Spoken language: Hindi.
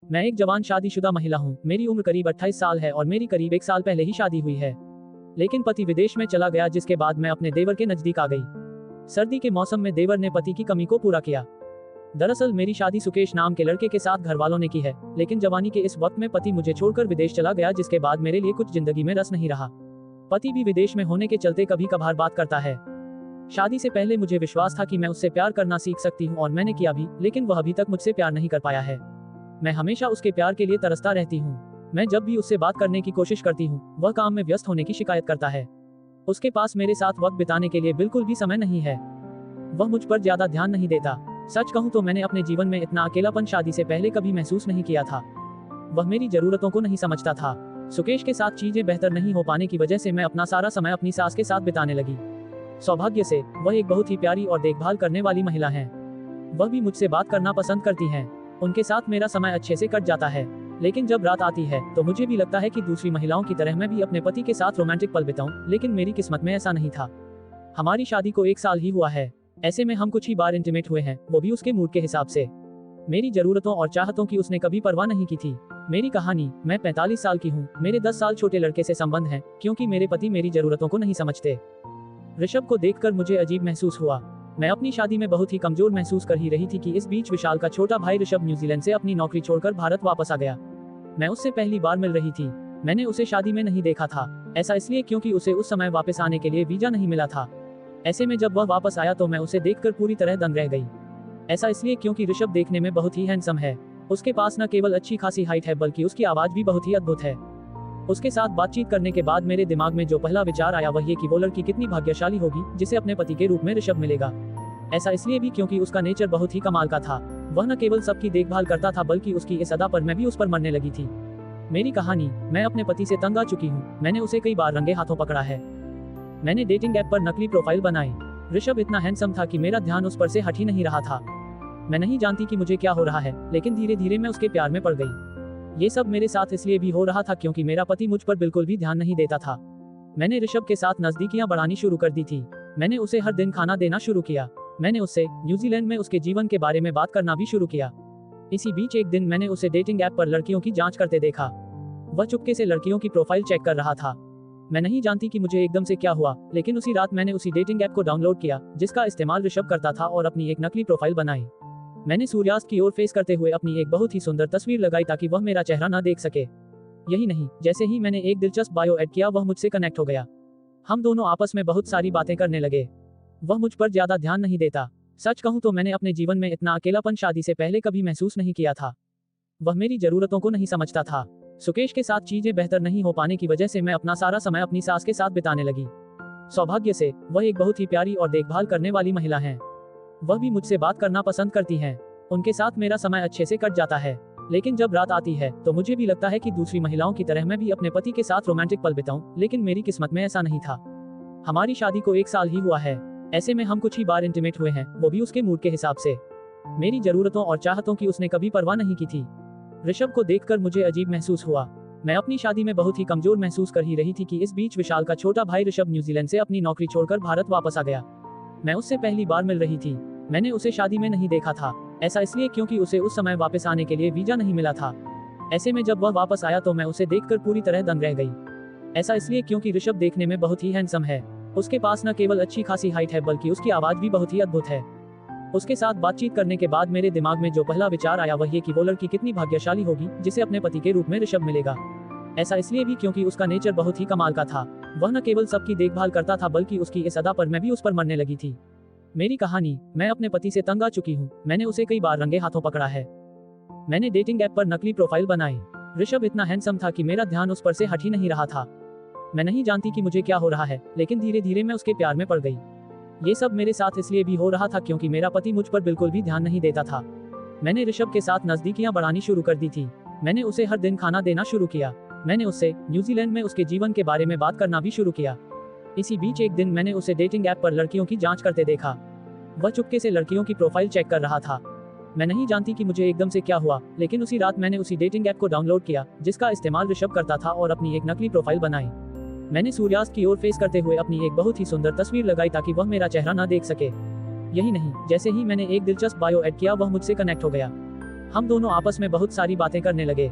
मैं एक जवान शादीशुदा महिला हूँ। मेरी उम्र करीब 28 साल है और मेरी करीब 1 साल पहले ही शादी हुई है। लेकिन पति विदेश में चला गया, जिसके बाद मैं अपने देवर के नजदीक आ गई। सर्दी के मौसम में देवर ने पति की कमी को पूरा किया। दरअसल मेरी शादी सुकेश नाम के लड़के के साथ घर वालों ने की है, लेकिन जवानी के इस वक्त में पति मुझे छोड़कर विदेश चला गया, जिसके बाद मेरे लिए कुछ जिंदगी में रस नहीं रहा। पति भी विदेश में होने के चलते कभी कभार बात करता है। शादी से पहले मुझे विश्वास था कि मैं उससे प्यार करना सीख सकती हूँ और मैंने किया भी, लेकिन वह अभी तक मुझसे प्यार नहीं कर पाया है। मैं हमेशा उसके प्यार के लिए तरसता रहती हूँ। मैं जब भी उससे बात करने की कोशिश करती हूँ, वह काम में व्यस्त होने की शिकायत करता है। उसके पास मेरे साथ वक्त बिताने के लिए बिल्कुल भी समय नहीं है। वह मुझ पर ज्यादा ध्यान नहीं देता। सच कहूँ तो मैंने अपने जीवन में इतना अकेलापन शादी से पहले कभी महसूस नहीं किया था। वह मेरी जरूरतों को नहीं समझता था। सुकेश के साथ चीजें बेहतर नहीं हो पाने की वजह से मैं अपना सारा समय अपनी सास के साथ बिताने लगी। सौभाग्य से वह एक बहुत ही प्यारी और देखभाल करने वाली महिला है। वह भी मुझसे बात करना पसंद करती हैं। उनके साथ मेरा समय अच्छे से कट जाता है। लेकिन जब रात आती है तो मुझे भी लगता है कि दूसरी महिलाओं की तरह मैं भी अपने पति के साथ रोमांटिक पल बिताऊं, लेकिन मेरी किस्मत में ऐसा नहीं था। हमारी शादी को 1 साल ही हुआ है। ऐसे में हम कुछ ही बार इंटीमेट हुए हैं, वो भी उसके मूड के हिसाब से। मेरी जरूरतों और चाहतों की उसने कभी परवाह नहीं की थी। मेरी कहानी, मैं 45 साल की हूँ। मेरे 10 साल छोटे लड़के से संबंध है, क्योंकि मेरे पति मेरी जरूरतों को नहीं समझते। ऋषभ को देखकर मुझे अजीब महसूस हुआ। मैं अपनी शादी में बहुत ही कमजोर महसूस कर ही रही थी कि इस बीच विशाल का छोटा भाई ऋषभ न्यूजीलैंड से अपनी नौकरी छोड़कर भारत वापस आ गया। मैं उससे पहली बार मिल रही थी। मैंने उसे शादी में नहीं देखा था। ऐसा इसलिए क्योंकि उसे उस समय वापस आने के लिए वीजा नहीं मिला था। ऐसे में जब वह वापस आया तो मैं उसे देखकर पूरी तरह दंग रह गई। ऐसा इसलिए क्योंकि ऋषभ देखने में बहुत ही हैंडसम है। उसके पास न केवल अच्छी खासी हाइट है, बल्कि उसकी आवाज भी बहुत ही अद्भुत है। उसके साथ बातचीत करने के बाद मेरे दिमाग में जो पहला विचार आया वह ये कि वो लड़की कितनी भाग्यशाली होगी जिसे अपने पति के रूप में ऋषभ मिलेगा। ऐसा इसलिए भी क्योंकि उसका नेचर बहुत ही कमाल का था। वह न केवल सबकी देखभाल करता था, बल्कि उसकी इस अदा पर मैं भी उस पर मरने लगी थी। मेरी कहानी, मैं अपने पति से तंग आ चुकी हूँ। मैंने उसे कई बार रंगे हाथों पकड़ा है। मैंने डेटिंग ऐप पर नकली प्रोफाइल बनाई। ऋषभ इतना हैंडसम था कि मेरा ध्यान उस पर से हट ही नहीं रहा था। मैं नहीं जानती कि मुझे क्या हो रहा है, लेकिन धीरे धीरे मैं उसके प्यार में पड़ गई। ये सब मेरे साथ इसलिए भी हो रहा था क्योंकि मेरा पति मुझ पर बिल्कुल भी ध्यान नहीं देता था। मैंने ऋषभ के साथ नजदीकियां बढ़ानी शुरू कर दी थी। मैंने उसे हर दिन खाना देना शुरू किया। मैंने उससे न्यूजीलैंड में उसके जीवन के बारे में बात करना भी शुरू किया। इसी बीच एक दिन मैंने उसे डेटिंग ऐप पर लड़कियों की जांच करते देखा। वह चुपके से लड़कियों की प्रोफाइल चेक कर रहा था। मैं नहीं जानती कि मुझे एकदम से क्या हुआ, लेकिन उसी रात मैंने उसी डेटिंग ऐप को डाउनलोड किया जिसका इस्तेमाल ऋषभ करता था और अपनी एक नकली प्रोफाइल बनाई। मैंने सूर्यास्त की ओर फेस करते हुए अपनी एक बहुत ही सुंदर तस्वीर लगाई ताकि वह मेरा चेहरा न देख सके। यही नहीं, जैसे ही मैंने एक दिलचस्प बायो ऐड किया वह मुझसे कनेक्ट हो गया। हम दोनों आपस में बहुत सारी बातें करने लगे। वह मुझ पर ज्यादा ध्यान नहीं देता। सच कहूं तो मैंने अपने जीवन में इतना अकेलापन शादी से पहले कभी महसूस नहीं किया था। वह मेरी जरूरतों को नहीं समझता था। सुकेश के साथ चीजें बेहतर नहीं हो पाने की वजह से मैं अपना सारा समय अपनी सास के साथ बिताने लगी। सौभाग्य से वह एक बहुत ही प्यारी और देखभाल करने वाली महिला है। वह भी मुझसे बात करना पसंद करती हैं। उनके साथ मेरा समय अच्छे से कट जाता है। लेकिन जब रात आती है तो मुझे भी लगता है कि दूसरी महिलाओं की तरह मैं भी अपने पति के साथ रोमांटिक पल बिताऊं, लेकिन मेरी किस्मत में ऐसा नहीं था। हमारी शादी को 1 साल ही हुआ है। ऐसे में हम कुछ ही बार इंटीमेट हुए हैं, वो भी उसके मूड के हिसाब से। मेरी जरूरतों और चाहतों की उसने कभी परवाह नहीं की थी। ऋषभ को देखकर मुझे अजीब महसूस हुआ। मैं अपनी शादी में बहुत ही कमजोर महसूस कर ही रही थी कि इस बीच विशाल का छोटा भाई ऋषभ न्यूजीलैंड से अपनी नौकरी छोड़कर भारत वापस आ गया। मैं उससे पहली बार मिल रही थी। मैंने उसे शादी में नहीं देखा था। ऐसा इसलिए क्योंकि उसे उस समय वापस आने के लिए वीजा नहीं मिला था। ऐसे में जब वह वापस आया तो मैं उसे देखकर पूरी तरह दंग रह गई। ऐसा इसलिए क्योंकि ऋषभ देखने में बहुत ही हैंडसम है। उसके पास न केवल अच्छी खासी हाइट है, बल्कि उसकी आवाज भी बहुत ही अद्भुत है। उसके साथ बातचीत करने के बाद मेरे दिमाग में जो पहला विचार आया वह ये कि वो लड़की कितनी भाग्यशाली होगी जिसे अपने पति के रूप में ऋषभ मिलेगा। ऐसा इसलिए भी क्योंकि उसका नेचर बहुत ही कमाल का था। वह न केवल सबकी देखभाल करता था, बल्कि उसकी इस अदा पर मैं भी उस पर मरने लगी थी। मेरी कहानी, मैं अपने पति से तंग आ चुकी हूँ। मैंने उसे कई बार रंगे हाथों पकड़ा है। मैंने डेटिंग ऐप पर नकली प्रोफाइल बनाई। ऋषभ इतना हैंडसम था कि मेरा ध्यान उस पर से हट ही नहीं रहा था। मैं नहीं जानती कि मुझे क्या हो रहा है, लेकिन धीरे धीरे मैं उसके प्यार में पड़ गई। ये सब मेरे साथ इसलिए भी हो रहा था क्योंकि मेरा पति मुझ पर बिल्कुल भी ध्यान नहीं देता था। मैंने ऋषभ के साथ नजदीकियां बढ़ानी शुरू कर दी थी। मैंने उसे हर दिन खाना देना शुरू किया। मैंने उससे न्यूजीलैंड में उसके जीवन के बारे में बात करना भी शुरू किया। इसी बीच एक दिन मैंने उसे डेटिंग ऐप पर लड़कियों की जांच करते देखा। वह चुपके से लड़कियों की प्रोफाइल चेक कर रहा था। मैं नहीं जानती कि मुझे एकदम से क्या हुआ, लेकिन उसी रात मैंने उसी डेटिंग ऐप को डाउनलोड किया जिसका इस्तेमाल ऋषभ करता था और अपनी एक नकली प्रोफाइल बनाई। मैंने सूर्यास्त की ओर फेस करते हुए अपनी एक बहुत ही सुंदर तस्वीर लगाई ताकि वह मेरा चेहरा न देख सके। यही नहीं, जैसे ही मैंने एक दिलचस्प बायो ऐड किया वह मुझसे कनेक्ट हो गया। हम दोनों आपस में बहुत सारी बातें करने लगे।